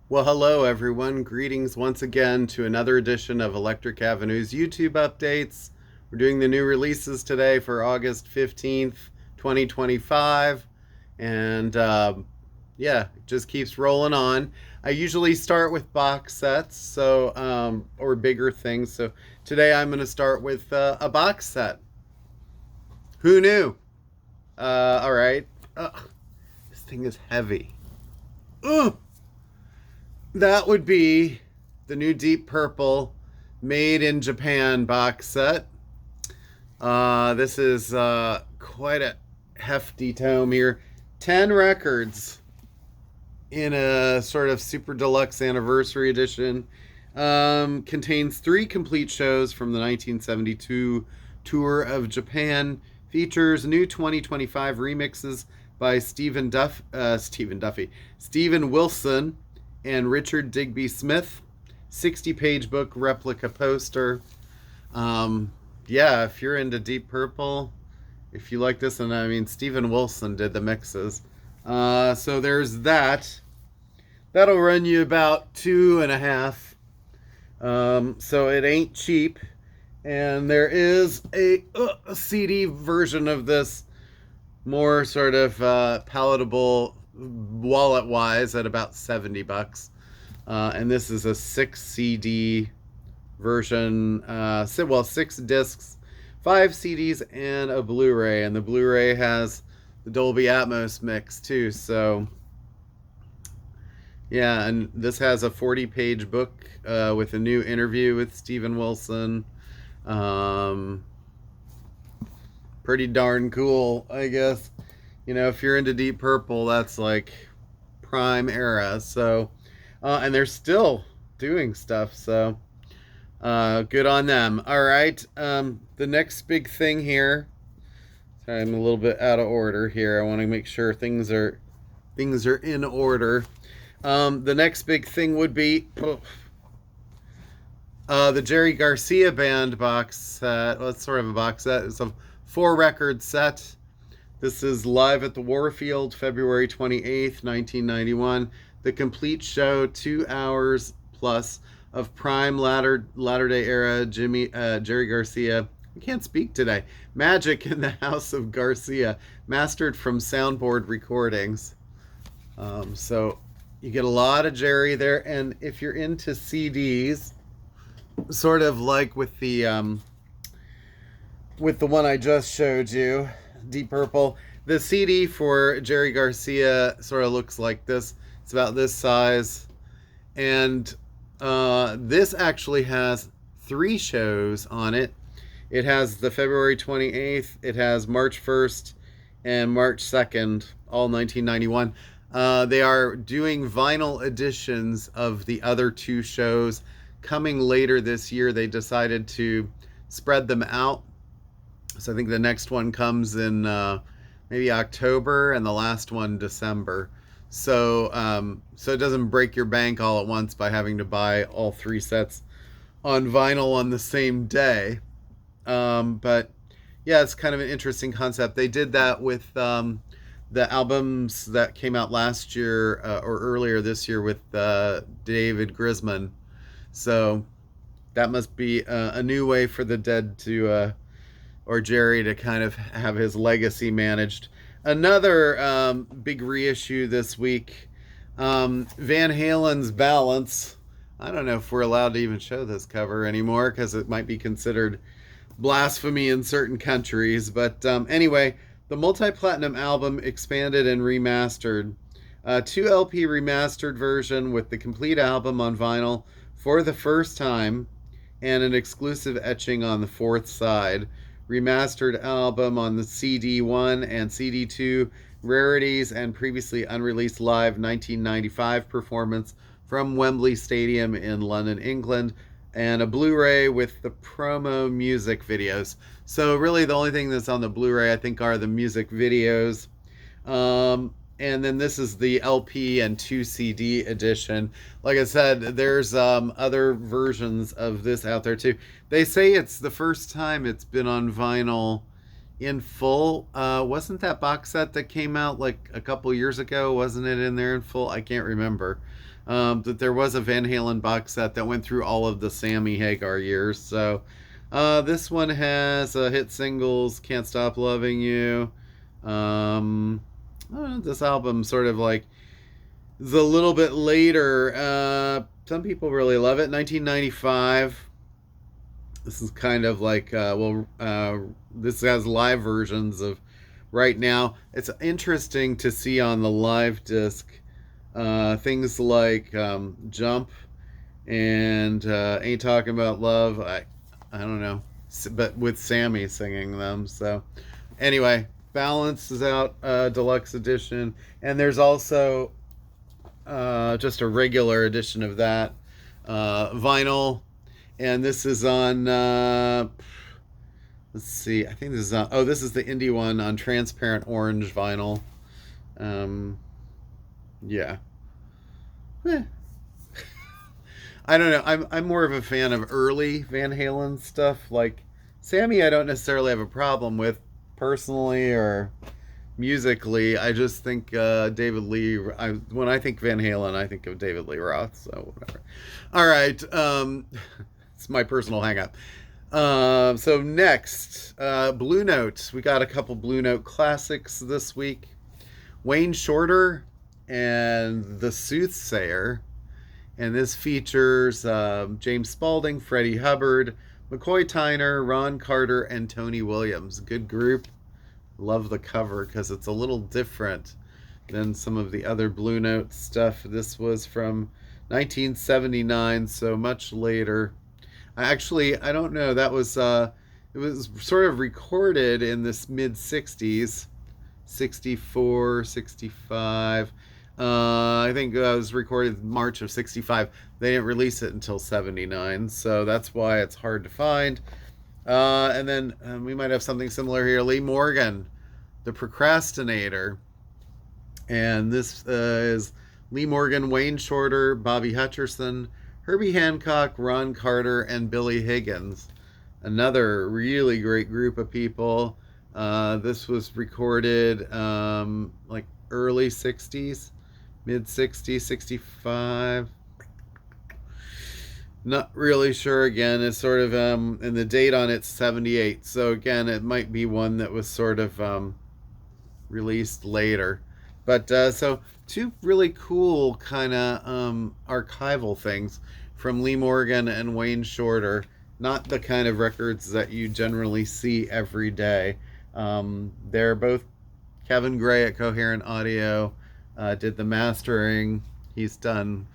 Well, hello everyone. Greetings once again to another edition of Electric Avenue's YouTube updates. We're doing the new releases today for August 15th, 2025. And yeah, it just keeps rolling on. I usually start with box sets, or bigger things. So today I'm going to start with a box set. Who knew? All right. This thing is heavy. Ugh. That would be the new Deep Purple Made in Japan box set. This is quite a hefty tome here. 10 records in a sort of super deluxe anniversary edition. Contains 3 complete shows from the 1972 tour of Japan. Features new 2025 remixes by Stephen Wilson and Richard Digby Smith. 60-page book replica poster. Yeah, if you're into Deep Purple, if you like this, and I mean, Stephen Wilson did the mixes. So there's that. That'll run you about 2.5. So it ain't cheap. And there is a CD version of this, more sort of palatable wallet-wise, at about $70. And this is a 6 CD version. 6 discs, 5 CDs, and a Blu-ray. And the Blu-ray has the Dolby Atmos mix too. So yeah, and this has a 40-page book with a new interview with Stephen Wilson. Pretty darn cool, I guess. You know, if you're into Deep Purple, that's like prime era. So, and they're still doing stuff. So, good on them. All right. The next big thing here. Sorry, I'm a little bit out of order here. I want to make sure things are in order. The next big thing would be the Jerry Garcia band box set. Well, it's sort of a box set. It's a 4-record set. This is Live at the Warfield, February 28th, 1991. The complete show, 2 hours plus of prime latter-day era Jerry Garcia. I can't speak today. Magic in the House of Garcia, mastered from soundboard recordings. So you get a lot of Jerry there, and if you're into CDs, sort of like with the one I just showed you, Deep Purple, the CD for Jerry Garcia sort of looks like this. It's about this size, and this actually has 3 shows on it. It has the February 28th, it has March 1st, and March 2nd, all 1991. They are doing vinyl editions of the other 2 shows coming later this year. They decided to spread them out. So I think the next one comes in maybe October, and the last one December. So so it doesn't break your bank all at once by having to buy all 3 sets on vinyl on the same day. But yeah, it's kind of an interesting concept. They did that with the albums that came out last year or earlier this year with David Grisman. So that must be a new way for the Dead to, or Jerry, to kind of have his legacy managed. Another big reissue this week, Van Halen's Balance. I don't know if we're allowed to even show this cover anymore because it might be considered blasphemy in certain countries. But anyway, the multi-platinum album expanded and remastered. 2 LP remastered version with the complete album on vinyl for the first time, and an exclusive etching on the 4th side. Remastered album on the CD1 and CD2, rarities and previously unreleased live 1995 performance from Wembley Stadium in London, England, and a Blu-ray with the promo music videos. So really the only thing that's on the Blu-ray, I think, are the music videos. And then this is the LP and 2 CD edition. Like I said, there's other versions of this out there too. They say it's the first time it's been on vinyl in full. Wasn't that box set that came out like a couple years ago? Wasn't it in there in full? I can't remember. That there was a Van Halen box set that went through all of the Sammy Hagar years. So this one has hit singles, Can't Stop Loving You. This album sort of like is a little bit later. Some people really love it. 1995. This is kind of like, this has live versions of right now. It's interesting to see on the live disc things like Jump and Ain't Talking About Love. I don't know, but with Sammy singing them. So anyway, Balance is out, deluxe edition. And there's also just a regular edition of that vinyl. And this is on, let's see, I think this is on, this is the indie one on transparent orange vinyl. Yeah. I don't know. I'm more of a fan of early Van Halen stuff. Like Sammy, I don't necessarily have a problem with personally or musically. I just think David Lee. When I think Van Halen, I think of David Lee Roth. So whatever. All right. It's my personal hang up. So next, Blue Note. We got a couple Blue Note classics this week. Wayne Shorter and The Soothsayer. And this features James Spaulding, Freddie Hubbard, McCoy Tyner, Ron Carter, and Tony Williams. Good group. Love the cover because it's a little different than some of the other Blue Note stuff. This was from 1979, so much later. Actually, I don't know. That was it was sort of recorded in this mid 60s, 64, 65. I think it was recorded March of 65. They didn't release it until 79, so that's why it's hard to find. And then we might have something similar here. Lee Morgan, The Procrastinator. And this is Lee Morgan, Wayne Shorter, Bobby Hutcherson, Herbie Hancock, Ron Carter, and Billy Higgins. Another really great group of people. This was recorded like early 60s, mid 60s, 65. Not really sure. Again, it's sort of, and the date on it's 78. So again, it might be one that was sort of released later. But so two really cool kind of archival things from Lee Morgan and Wayne Shorter. Not the kind of records that you generally see every day. They're both Kevin Gray at Coherent Audio did the mastering. He's done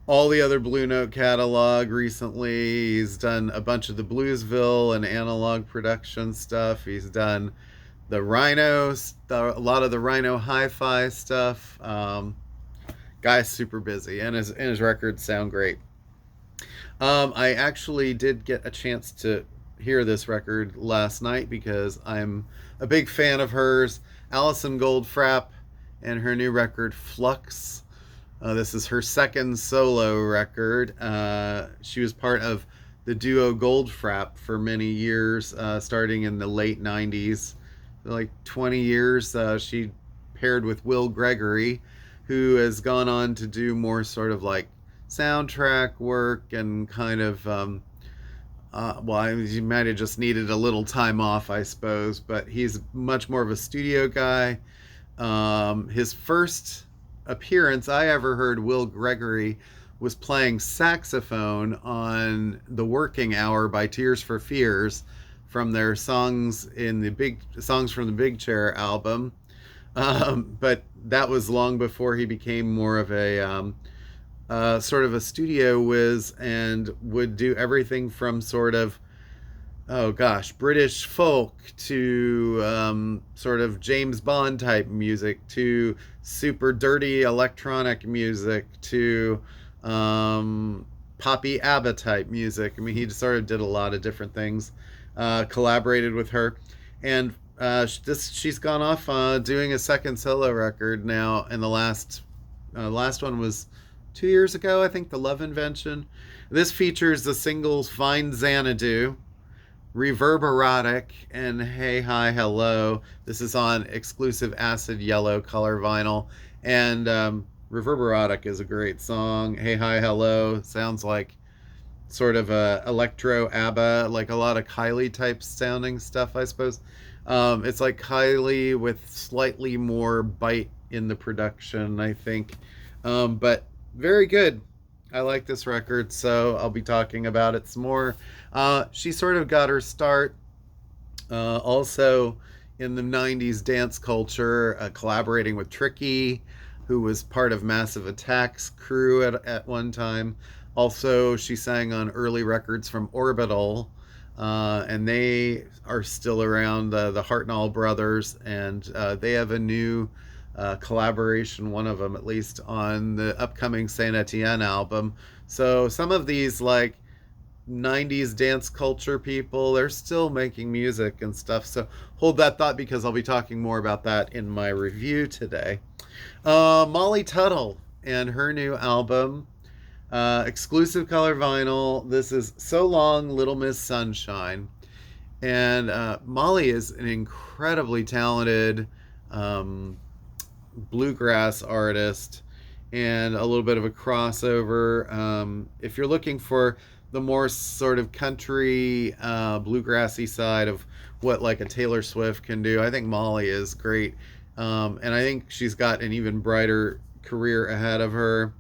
all the other Blue Note catalog recently. He's done a bunch of the Bluesville and analog production stuff. He's done the Rhinos, a lot of the Rhino hi-fi stuff. Guy's super busy, and his records sound great. I actually did get a chance to hear this record last night because I'm a big fan of hers. Alison Goldfrapp and her new record Flux. This is her second solo record. She was part of the duo Goldfrapp for many years, starting in the late 90s. Like 20 years, she paired with Will Gregory, who has gone on to do more sort of like soundtrack work and kind of, he might have just needed a little time off, I suppose, but he's much more of a studio guy. His first appearance I ever heard Will Gregory was playing saxophone on The Working Hour by Tears for Fears from their Songs from the Big Chair album. But that was long before he became more of a sort of a studio whiz and would do everything from sort of, British folk to sort of James Bond type music to super dirty electronic music to Poppy ABBA type music. I mean, he sort of did a lot of different things, collaborated with her. And she's gone off doing a second solo record now, and the last one was 2 years ago, I think, The Love Invention. This features the singles Find Xanadu, Reverberatic and Hey Hi Hello. This is on exclusive acid yellow color vinyl. And Reverberatic is a great song. Hey Hi Hello sounds like sort of a electro ABBA, like a lot of Kylie type sounding stuff, I suppose. It's like Kylie with slightly more bite in the production, I think. But very good. I like this record, so I'll be talking about it some more. She sort of got her start also in the 90s dance culture, collaborating with Tricky, who was part of Massive Attack's crew at one time. Also, she sang on early records from Orbital, and they are still around, the Hartnell brothers, and they have a new collaboration, one of them at least, on the upcoming Saint Etienne album. So some of these like 90s dance culture people, they're still making music and stuff. So hold that thought, because I'll be talking more about that in my review today. Molly Tuttle and her new album, exclusive color vinyl. This is So Long, Little Miss Sunshine. And Molly is an incredibly talented bluegrass artist and a little bit of a crossover. If you're looking for the more sort of country, bluegrassy side of what like a Taylor Swift can do, I think Molly is great. And I think she's got an even brighter career ahead of her.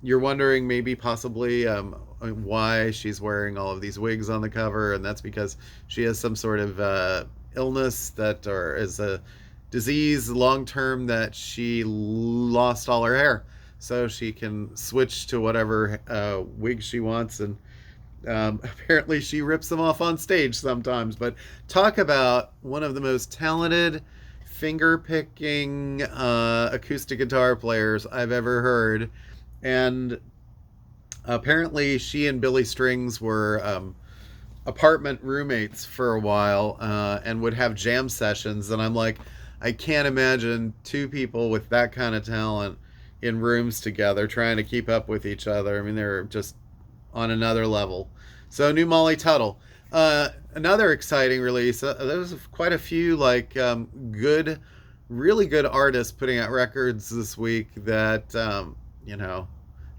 You're wondering maybe possibly why she's wearing all of these wigs on the cover, and that's because she has some sort of illness that, or is a disease long term, that she lost all her hair, so she can switch to whatever wig she wants, and apparently she rips them off on stage sometimes. But talk about one of the most talented finger picking acoustic guitar players I've ever heard. And apparently she and Billy Strings were apartment roommates for a while, and would have jam sessions. And I'm like, I can't imagine two people with that kind of talent in rooms together trying to keep up with each other. I mean, they're just on another level. So new Molly Tuttle. Another exciting release. There's quite a few like good, really good artists putting out records this week that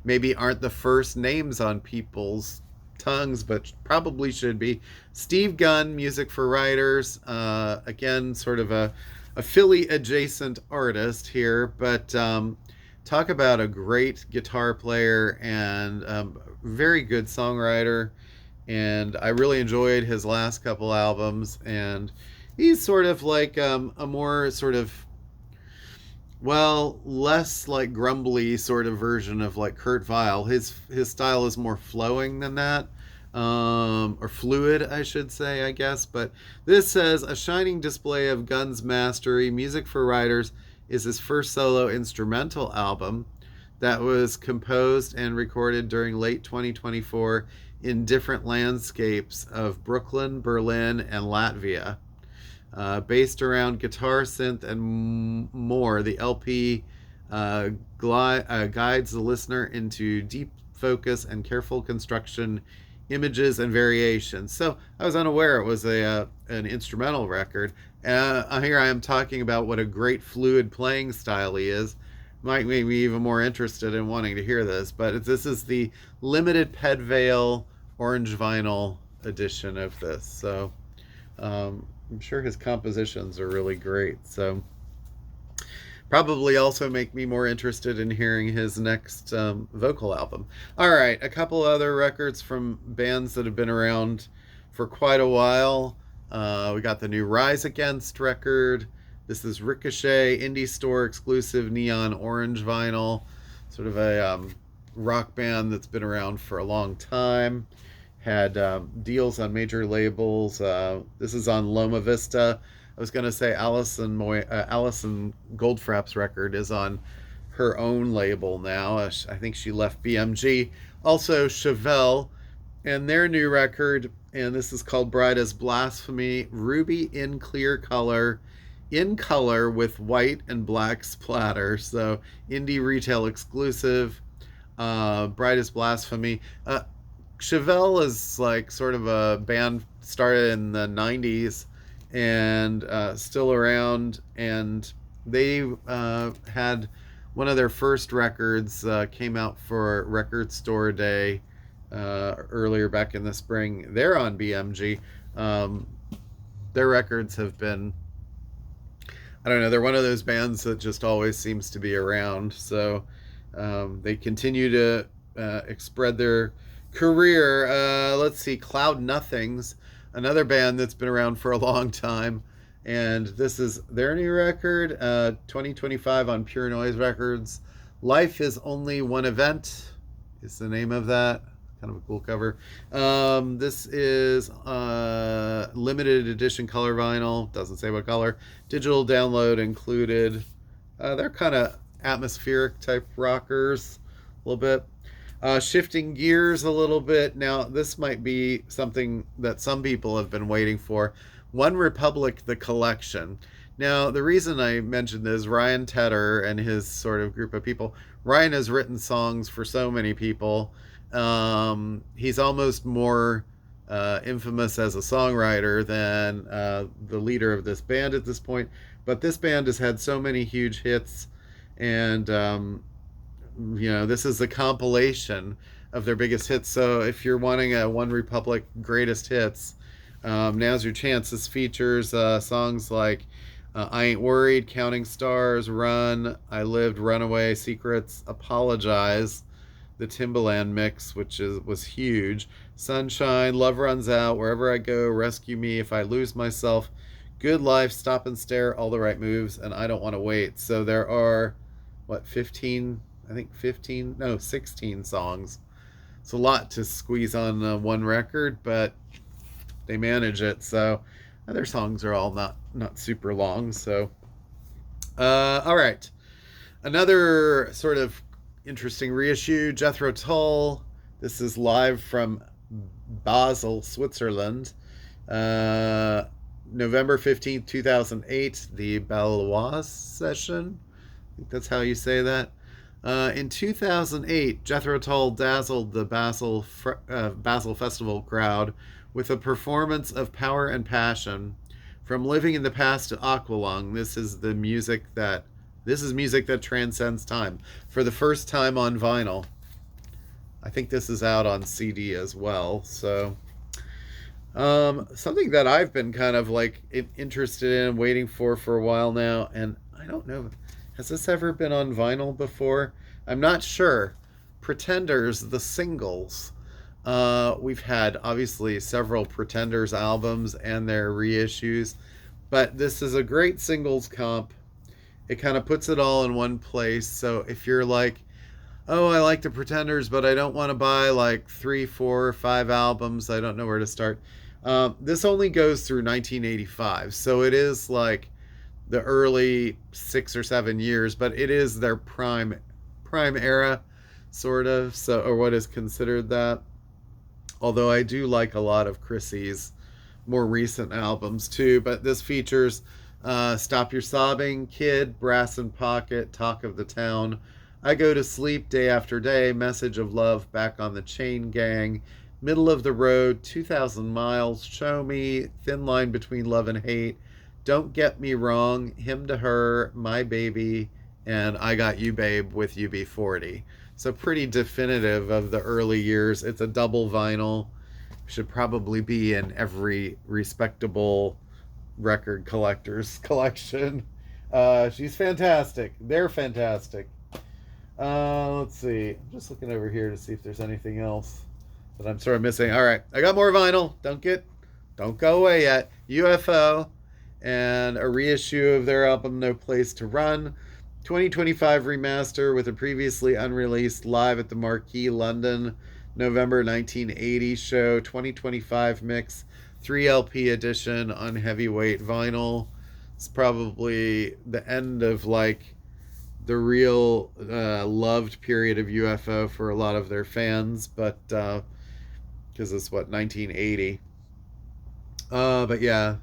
maybe aren't the first names on people's tongues, but probably should be. Steve Gunn, Music for Writers. Again, sort of a Philly adjacent artist here, but talk about a great guitar player and very good songwriter. And I really enjoyed his last couple albums, and he's sort of like a more sort of, well, less like grumbly sort of version of like Kurt Weill. His style is more flowing than that, or fluid, I should say, I guess. But this says, a shining display of Gunn's mastery. Music for Writers is his first solo instrumental album that was composed and recorded during late 2024 in different landscapes of Brooklyn, Berlin, and Latvia. Based around guitar, synth, and more, the LP guides the listener into deep focus and careful construction, images, and variations. So I was unaware it was an instrumental record. Here I am talking about what a great fluid playing style he is. Might make me even more interested in wanting to hear this. But this is the limited Pedvale orange vinyl edition of this. So I'm sure his compositions are really great. So probably also make me more interested in hearing his next vocal album. All right, a couple other records from bands that have been around for quite a while. We got the new Rise Against record. This is Ricochet, indie store exclusive neon orange vinyl. Sort of a rock band that's been around for a long time. Had deals on major labels. This is on Loma Vista. I was going to say Alison Goldfrapp's record is on her own label now. I think she left BMG. Also Chevel and their new record, and this is called Bride as Blasphemy. Ruby in clear color, in color with white and black splatter. So indie retail exclusive. Bride as Blasphemy. Chevel is like sort of a band started in the 90s and still around, and they had one of their first records came out for Record Store Day earlier back in the spring. They're on BMG. Um, their records have been, I don't know, they're one of those bands that just always seems to be around. So they continue to spread their career. Let's see, Cloud Nothings, another band that's been around for a long time. And this is their new record, 2025 on Pure Noise Records. Life is Only One Event is the name of that. Kind of a cool cover. This is limited edition color vinyl. Doesn't say what color. Digital download included. They're kind of atmospheric type rockers a little bit. Shifting gears a little bit. Now, this might be something that some people have been waiting for. One Republic, the collection. Now, the reason I mentioned this, Ryan Tedder and his sort of group of people. Ryan has written songs for so many people. He's almost more infamous as a songwriter than the leader of this band at this point. But this band has had so many huge hits, and this is a compilation of their biggest hits. So if you're wanting a One Republic greatest hits, now's your chance. This features songs like I Ain't Worried, Counting Stars, Run, I Lived, Runaway, Secrets, Apologize, the Timbaland mix, which was huge, Sunshine, Love Runs Out, Wherever I Go, Rescue Me, If I Lose Myself, Good Life, Stop and Stare, All the Right Moves, and I Don't Want to Wait. So there are, 16 songs. It's a lot to squeeze on one record, but they manage it. So their songs are all not super long. So all right, another sort of interesting reissue, Jethro Tull. This is live from Basel, Switzerland. November 15th, 2008, the Baloise session. I think that's how you say that. In 2008, Jethro Tull dazzled the Basel Festival crowd with a performance of power and passion. From Living in the Past to Aqualung, this is music that transcends time. For the first time on vinyl. I think this is out on CD as well. So something that I've been kind of like interested in, waiting for a while now, and I don't know, has this ever been on vinyl before? I'm not sure. Pretenders, the singles. We've had obviously several Pretenders albums and their reissues, but this is a great singles comp. It kind of puts it all in one place. So if you're like, oh, I like the Pretenders, but I don't want to buy like 3, 4, 5 albums, I don't know where to start. This only goes through 1985, so it is like the early 6 or 7 years, but it is their prime era, sort of. So, or what is considered that. Although I do like a lot of Chrissy's more recent albums too. But this features Stop Your Sobbing, Kid, Brass in Pocket, Talk of the Town, I Go to Sleep, Day After Day, Message of Love, Back on the Chain Gang, Middle of the Road, 2,000 Miles, Show Me, Thin Line Between Love and Hate, Don't Get Me Wrong, Him to Her, My Baby, and I Got You Babe with UB40. So pretty definitive of the early years. It's a double vinyl. Should probably be in every respectable record collector's collection. She's fantastic. They're fantastic. Let's see. I'm just looking over here to see if there's anything else that I'm sort of missing. All right, I got more vinyl. Don't go away yet. UFO and a reissue of their album No Place to Run. 2025 remaster with a previously unreleased Live at the Marquee London November 1980 show. 2025 mix, 3 LP edition on heavyweight vinyl. It's probably the end of like the real loved period of UFO for a lot of their fans, but because it's 1980. But yeah,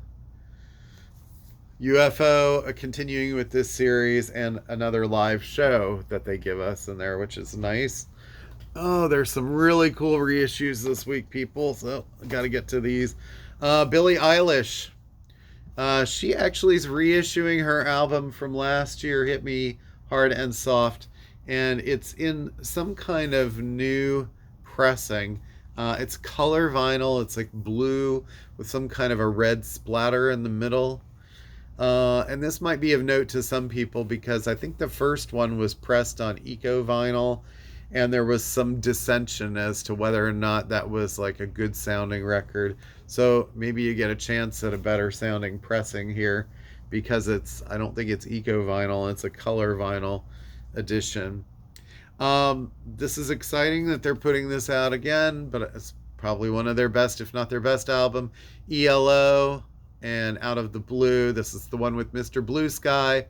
UFO continuing with this series and another live show that they give us in there, which is nice. Oh, there's some really cool reissues this week, people. So I got to get to these. Billie Eilish. She actually is reissuing her album from last year, Hit Me Hard and Soft, and it's in some kind of new pressing. It's color vinyl. It's like blue with some kind of a red splatter in the middle. And this might be of note to some people because I think the first one was pressed on eco vinyl, and there was some dissension as to whether or not that was like a good sounding record. So maybe you get a chance at a better sounding pressing here because I don't think it's eco vinyl, it's a color vinyl edition. This is exciting that they're putting this out again, but it's probably one of their best, if not their best album. ELO and Out of the Blue. This is the one with Mr. Blue Sky.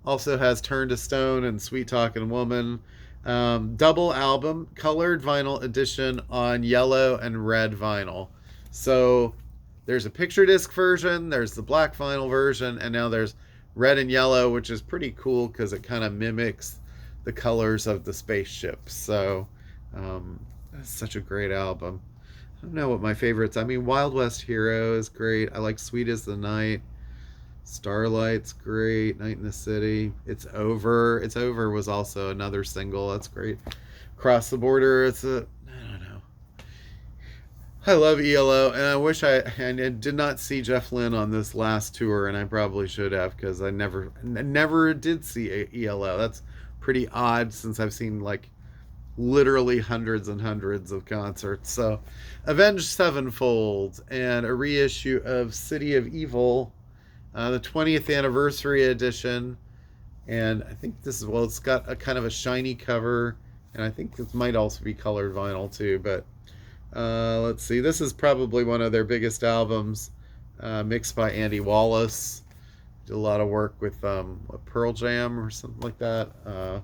Also has Turn to Stone and Sweet Talking Woman. Double album, colored vinyl edition on yellow and red vinyl. So there's a picture disc version, there's the black vinyl version, and now there's red and yellow, which is pretty cool because it kind of mimics the colors of the spaceship. So that's such a great album. I don't know what my favorites. I mean, Wild West Hero is great. I like Sweet as the Night. Starlight's great. Night in the City. It's Over. It's Over was also another single. That's great. Cross the Border. I don't know. I love ELO, and I wish I did not see Jeff Lynne on this last tour, and I probably should have because I never did see ELO. That's pretty odd since I've seen like literally hundreds and hundreds of concerts. So, Avenge Sevenfold and a reissue of City of Evil, the 20th anniversary edition. And I think this is, well, it's got a kind of a shiny cover, and I think this might also be colored vinyl too. But let's see, this is probably one of their biggest albums, mixed by Andy Wallace. Did a lot of work with Pearl Jam or something like that.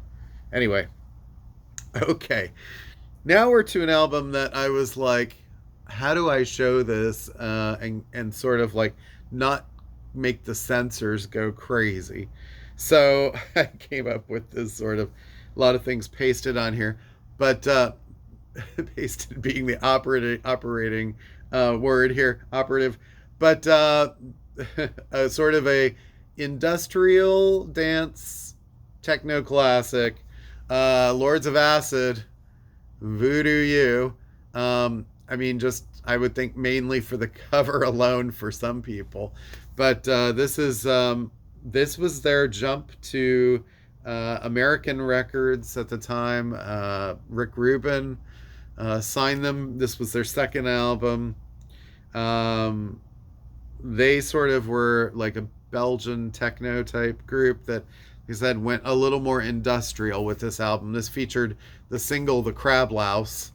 Anyway, okay, now we're to an album that I was like, how do I show this and sort of like not make the censors go crazy? So I came up with this sort of, a lot of things pasted on here, but pasted being the operating word here, operative, but sort of a industrial dance techno classic, Lords of Acid, Voodoo You. I mean, just I would think mainly for the cover alone for some people, but this was their jump to American records at the time. Rick Rubin signed them. This was their second album. They sort of were like a Belgian techno type group that, like I said, went a little more industrial with this album. This featured the single "The Crab Louse,"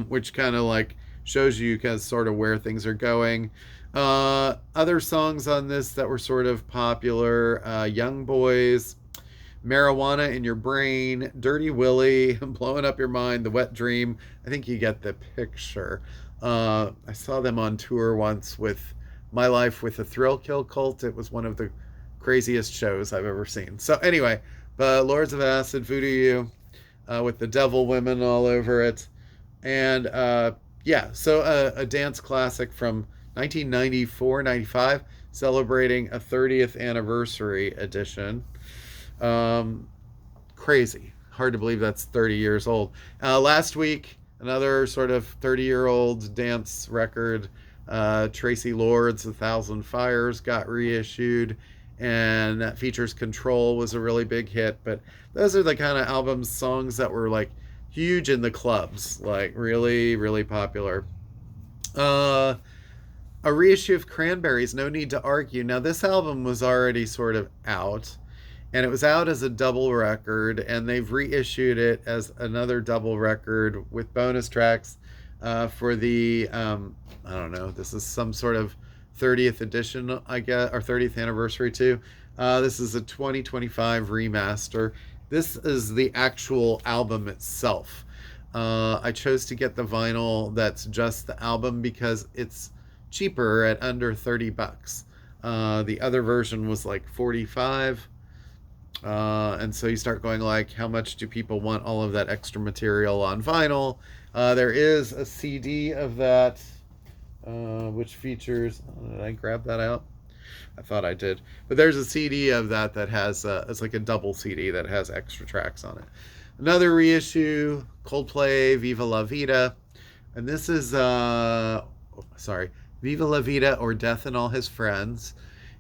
which kind of like shows you kind of sort of where things are going. Other songs on this that were sort of popular: "Young Boys," "Marijuana in Your Brain," "Dirty Willie," "Blowing Up Your Mind," "The Wet Dream." I think you get the picture. I saw them on tour once with My Life with the Thrill Kill Cult. It was one of the craziest shows I've ever seen. So anyway, Lords of Acid, Voodoo You, with the devil women all over it. And yeah, so a dance classic from 1994-95, celebrating a 30th anniversary edition. Crazy. Hard to believe that's 30 years old. Last week, another sort of 30-year-old dance record, Tracy Lord's "A Thousand Fires" got reissued, and that features Control, was a really big hit. But those are the kind of albums, songs that were like huge in the clubs, like really, really popular. A reissue of Cranberries, "No Need to Argue." Now, this album was already sort of out, and it was out as a double record, and they've reissued it as another double record with bonus tracks for the, I don't know, this is some sort of 30th edition, I guess, or 30th anniversary too. This is a 2025 remaster. This is the actual album itself. I chose to get the vinyl that's just the album because it's cheaper at under $30. The other version was like 45. And so you start going like, how much do people want all of that extra material on vinyl? There is a CD of that, which features. Oh, did I grab that out? I thought I did. But there's a CD of that that has, it's like a double CD that has extra tracks on it. Another reissue, Coldplay, Viva La Vida. And this is, Viva La Vida or Death and All His Friends.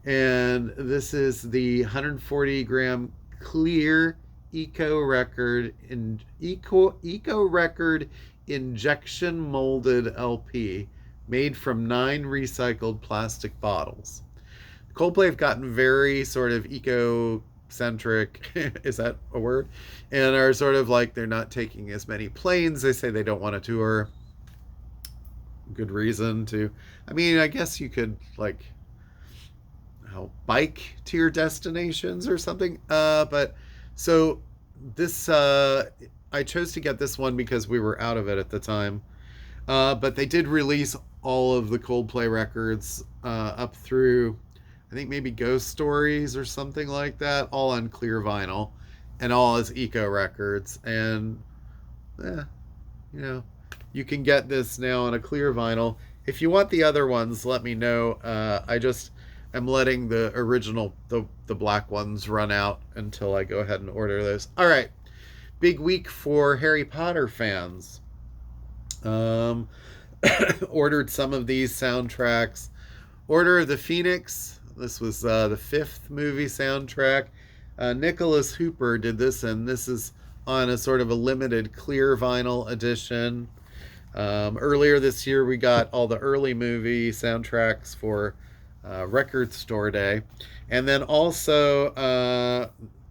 And this is the 140 gram clear eco record injection molded LP made from 9 recycled plastic bottles. Coldplay have gotten very sort of eco-centric, is that a word? And are sort of like, they're not taking as many planes. They say they don't want to tour. Good reason to. I mean, I guess you could like bike to your destinations or something. But so this, I chose to get this one because we were out of it at the time. But they did release all of the Coldplay records up through, I think maybe Ghost Stories or something like that, all on clear vinyl and all as eco records. And you can get this now on a clear vinyl. If you want the other ones, let me know. I just am letting the original, the black ones run out until I go ahead and order those. All right. Big week for Harry Potter fans. Ordered some of these soundtracks. Order of the Phoenix. This was the 5th movie soundtrack. Nicholas Hooper did this, and this is on a sort of a limited clear vinyl edition. Earlier this year, we got all the early movie soundtracks for Record Store Day. And then also,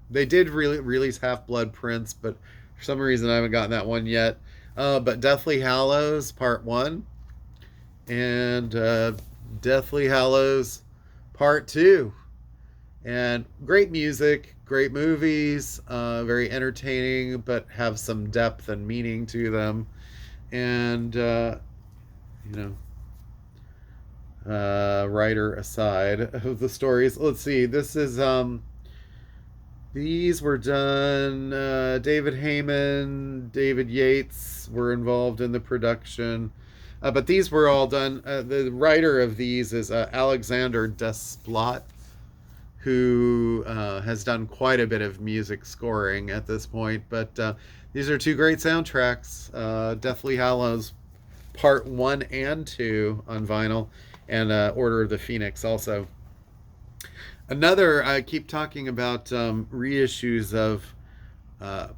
they did release Half-Blood Prince, but for some reason I haven't gotten that one yet. But Deathly Hallows Part 1 and Deathly Hallows Part 2. And great music, great movies, very entertaining, but have some depth and meaning to them. And, writer aside of the stories. Let's see, this is, these were done, David Heyman, David Yates were involved in the production. But these were all done, the writer of these is Alexander Desplat, who has done quite a bit of music scoring at this point. But these are 2 great soundtracks, Deathly Hallows Part 1 and 2 on vinyl, and Order of the Phoenix also. Another, I keep talking about reissues of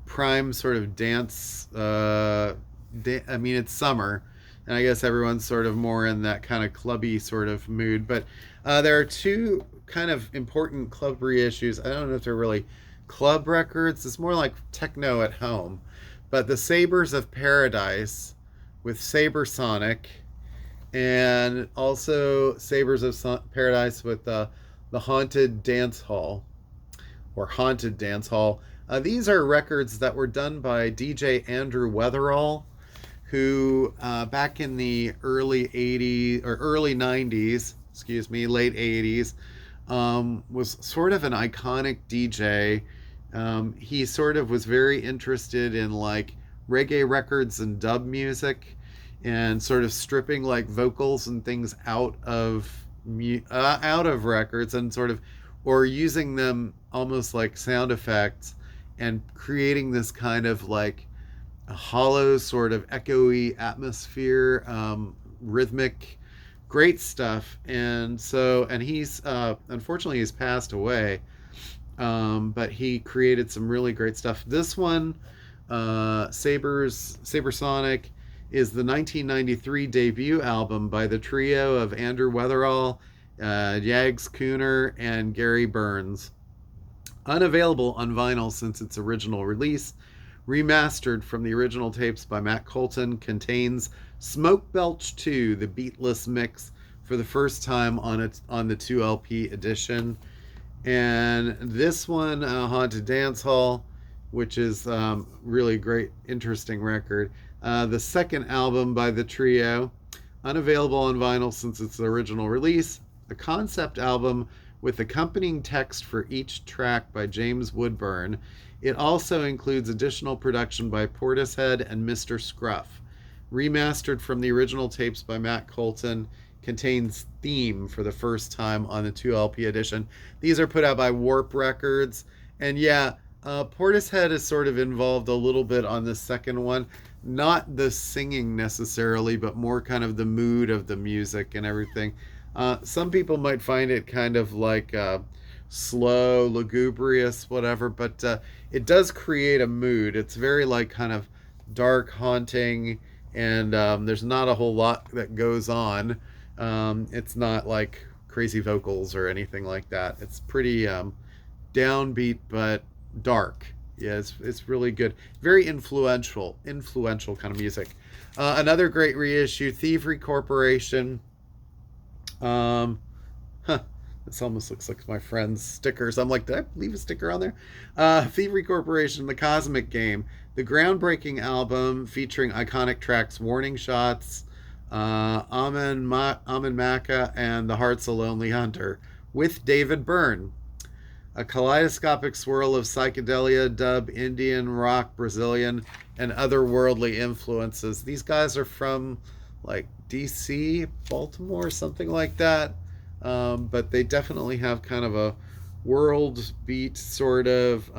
prime sort of dance. I mean, it's summer, and I guess everyone's sort of more in that kind of clubby sort of mood. But there are 2 kind of important club reissues. I don't know if they're really club records. It's more like techno at home. But the Sabers of Paradise with Saber Sonic, and also Sabers of Paradise with the Haunted Dance Hall, or Haunted Dance Hall. These are records that were done by DJ Andrew Weatherall, who back in the early 80s, or early 90s, late 80s, was sort of an iconic DJ. He sort of was very interested in like reggae records and dub music, and sort of stripping like vocals and things out of records, and sort of, or using them almost like sound effects, and creating this kind of like a hollow sort of echoey atmosphere, rhythmic, great stuff. And so, and he's unfortunately he's passed away, but he created some really great stuff. This one, Sabersonic, is the 1993 debut album by the trio of Andrew Weatherall, Yags Cooner, and Gary Burns. Unavailable on vinyl since its original release, remastered from the original tapes by Matt Colton, contains Smoke Belch 2, the beatless mix, for the first time on the 2LP edition. And this one, Haunted Dance Hall, which is really great, interesting record. The second album by the trio, unavailable on vinyl since its original release. A concept album with accompanying text for each track by James Woodburn. It also includes additional production by Portishead and Mr. Scruff. Remastered from the original tapes by Matt Colton, contains Theme for the first time on the 2LP edition. These are put out by Warp Records. And yeah, Portishead is sort of involved a little bit on the second one. Not the singing necessarily, but more kind of the mood of the music and everything. Some people might find it kind of like slow, lugubrious, whatever, but it does create a mood. It's very like kind of dark, haunting, and there's not a whole lot that goes on. It's not like crazy vocals or anything like that. It's pretty downbeat but dark. Yeah, it's really good. Very influential kind of music. Another great reissue, Thievery Corporation. This almost looks like my friend's stickers. I'm like, did I leave a sticker on there? Thievery Corporation, The Cosmic Game, the groundbreaking album featuring iconic tracks Warning Shots, Amen Maka, and The Heart's a Lonely Hunter, with David Byrne. A kaleidoscopic swirl of psychedelia, dub, Indian, rock, Brazilian, and otherworldly influences. These guys are from like DC, Baltimore, something like that. But they definitely have kind of a world beat sort of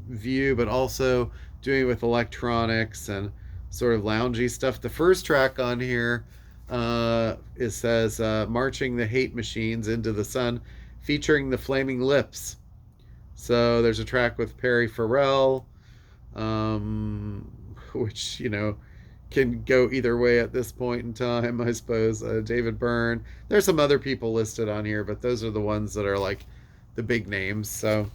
view, but also doing it with electronics and sort of loungy stuff. The first track on here it says Marching the Hate Machines into the Sun, featuring the Flaming Lips. So there's a track with Perry Farrell, which, you know, can go either way at this point in time, I suppose. David Byrne. There's some other people listed on here, but those are the ones that are like the big names. So,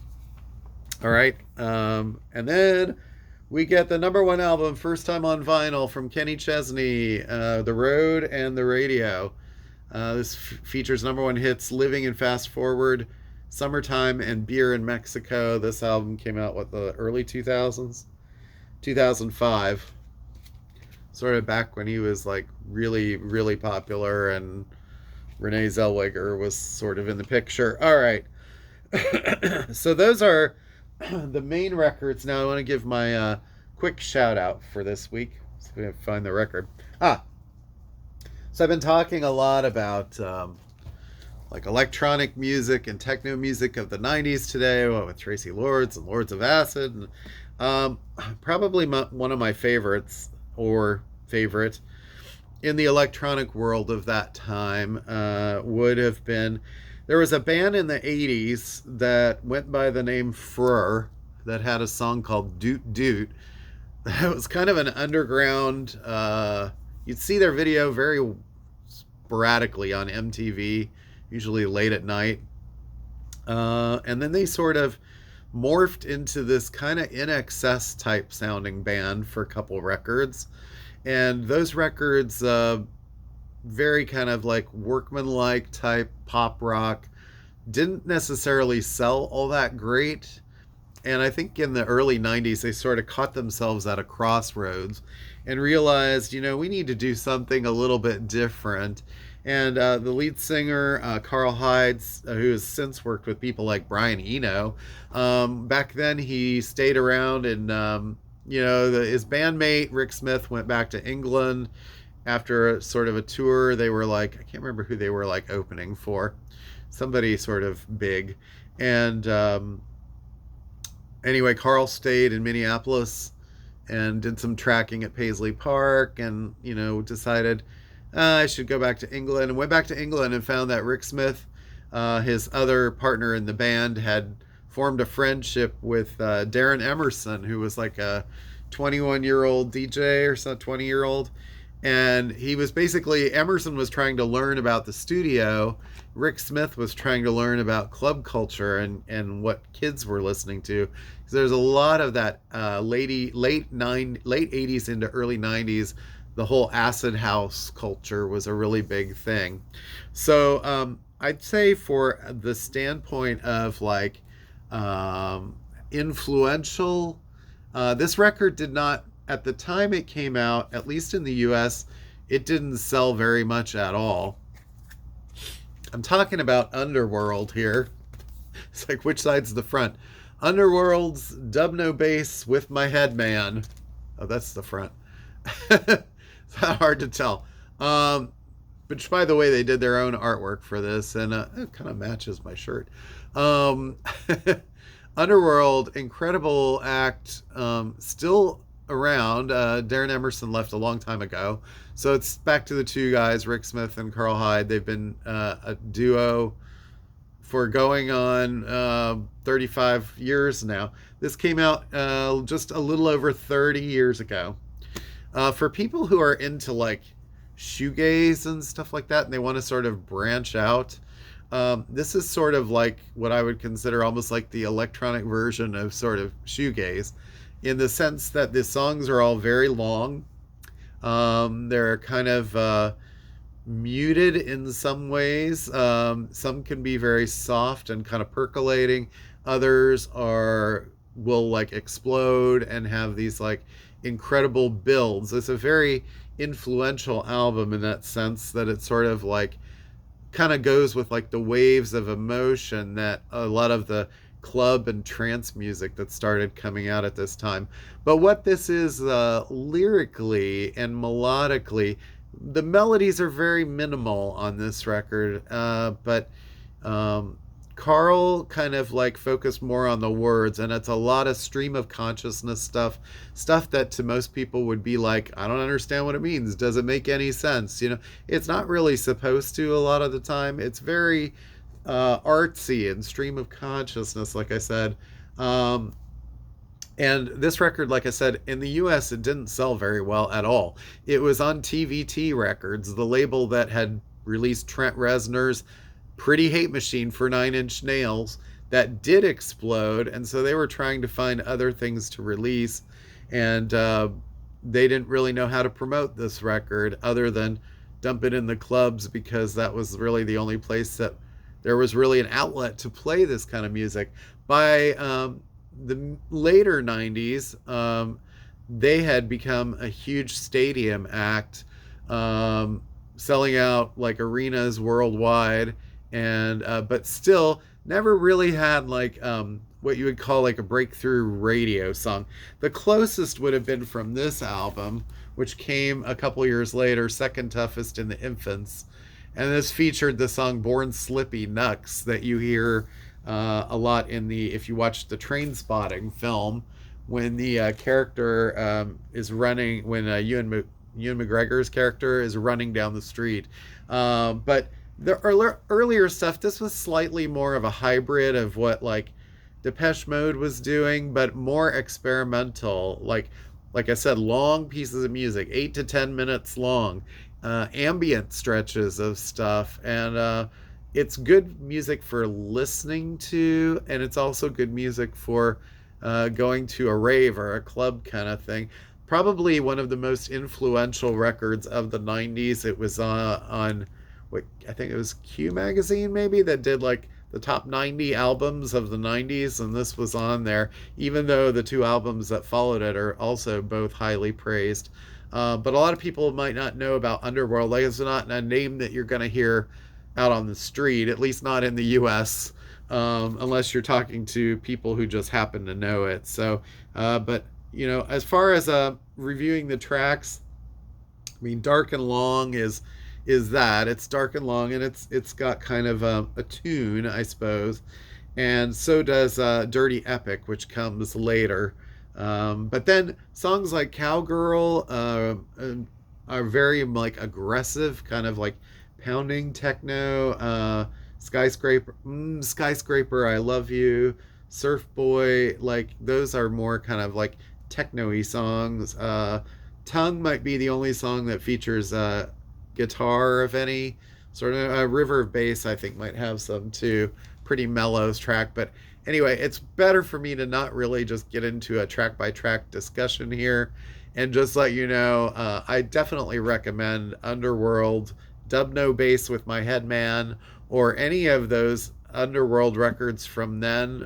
all right. And then we get the number one album, first time on vinyl, from Kenny Chesney, The Road and the Radio. This features number one hits, Living in Fast Forward, Summertime, and Beer in Mexico. This album came out, what, the early 2000s? 2005. Sort of back when he was like really, really popular and Renee Zellweger was sort of in the picture. All right. So those are the main records. Now I want to give my quick shout out for this week. So we have to find the record. So I've been talking a lot about like electronic music and techno music of the 90s today, with Tracy Lords and Lords of Acid. And probably one of my favorites, or favorite, in the electronic world of that time would have been, there was a band in the 80s that went by the name Frur that had a song called Doot Doot. That was kind of an underground, you'd see their video very sporadically on MTV, usually late at night. And then they sort of morphed into this kind of INXS type sounding band for a couple records. And those records, very kind of like workmanlike type pop rock, didn't necessarily sell all that great. And I think in the early 90s, they sort of caught themselves at a crossroads and realized, you know, we need to do something a little bit different. And the lead singer, Carl Hydes, who has since worked with people like Brian Eno, back then he stayed around, and you know, his bandmate Rick Smith went back to England after sort of a tour. They were like, I can't remember who they were like opening for, somebody sort of big. And anyway, Carl stayed in Minneapolis and did some tracking at Paisley Park, and, you know, decided I should go back to England, and went back to England and found that Rick Smith, his other partner in the band, had formed a friendship with Darren Emerson, who was like a 21-year-old DJ or some 20-year-old. And he was basically, Emerson was trying to learn about the studio. Rick Smith was trying to learn about club culture and what kids were listening to. So there's a lot of that late 80s into early 90s. The whole acid house culture was a really big thing. So I'd say, for the standpoint of like influential, this record did not, at the time it came out, at least in the US, it didn't sell very much at all. I'm talking about Underworld here. It's like, which side's the front? Underworld's Dub No Bass with My Head Man. Oh, that's the front. It's hard to tell. Which, by the way, they did their own artwork for this, and it kind of matches my shirt. Um, Underworld, incredible act, still around. Darren Emerson left a long time ago, so it's back to the two guys, Rick Smith and Carl Hyde. They've been a duo for going on 35 years now. This came out just a little over 30 years ago. For people who are into like shoegaze and stuff like that, and they want to sort of branch out, this is sort of like what I would consider almost like the electronic version of sort of shoegaze, in the sense that the songs are all very long. They're kind of muted in some ways. Some can be very soft and kind of percolating. Others will like explode and have these like incredible builds. It's a very influential album in that sense, that it sort of like kind of goes with like the waves of emotion that a lot of the club and trance music that started coming out at this time. But what this is lyrically and melodically, the melodies are very minimal on this record, but Carl kind of like focused more on the words, and it's a lot of stream of consciousness stuff that to most people would be like, I don't understand what it means. Does it make any sense? You know, it's not really supposed to a lot of the time. It's very artsy and stream of consciousness, like I said. And this record, like I said, in the US, it didn't sell very well at all. It was on TVT Records, the label that had released Trent Reznor's Pretty Hate Machine for 9 Inch Nails, that did explode. And so they were trying to find other things to release. And they didn't really know how to promote this record other than dump it in the clubs, because that was really the only place that there was really an outlet to play this kind of music. By the later 90s, they had become a huge stadium act, selling out like arenas worldwide, and but still never really had like what you would call like a breakthrough radio song. The closest would have been from this album, which came a couple years later, Second Toughest in the Infants. And this featured the song Born Slippy Nux that you hear a lot in the, if you watch the Train Spotting film, when the character is running, when Ewan McGregor's character is running down the street. But the earlier stuff, this was slightly more of a hybrid of what like Depeche Mode was doing, but more experimental. Like I said, long pieces of music, 8 to 10 minutes long, ambient stretches of stuff, and it's good music for listening to, and it's also good music for going to a rave or a club kind of thing. Probably one of the most influential records of the 90s. It was on what I think it was Q magazine maybe, that did like the top 90 albums of the 90s, and this was on there, even though the two albums that followed it are also both highly praised. But a lot of people might not know about Underworld. Like, it's not a name that you're going to hear out on the street, at least not in the US, unless you're talking to people who just happen to know it. So, but, you know, as far as reviewing the tracks, I mean, Dark and Long is that. It's dark and long, and it's got kind of a tune, I suppose. And so does Dirty Epic, which comes later. But then songs like Cowgirl are very like aggressive, kind of like pounding techno. Skyscraper, I Love You, Surf Boy, like those are more kind of like techno-y songs. Tongue might be the only song that features guitar of any sort. Of River of Bass, I think, might have some too. Pretty mellow track. But anyway, it's better for me to not really just get into a track by track discussion here, and just let you know, I definitely recommend Underworld, Dub No Bass with My Head Man, or any of those Underworld records from then.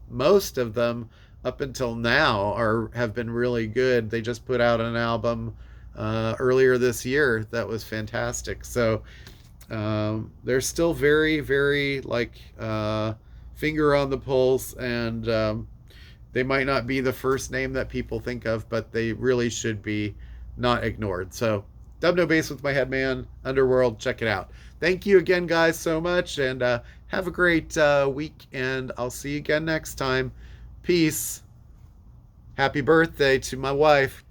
Most of them up until now have been really good. They just put out an album earlier this year that was fantastic. So they're still very, very like finger on the pulse, and they might not be the first name that people think of, but they really should be not ignored. So, Dub No Bass with my headman, Underworld, check it out. Thank you again, guys, so much, and have a great week, and I'll see you again next time. Peace. Happy birthday to my wife.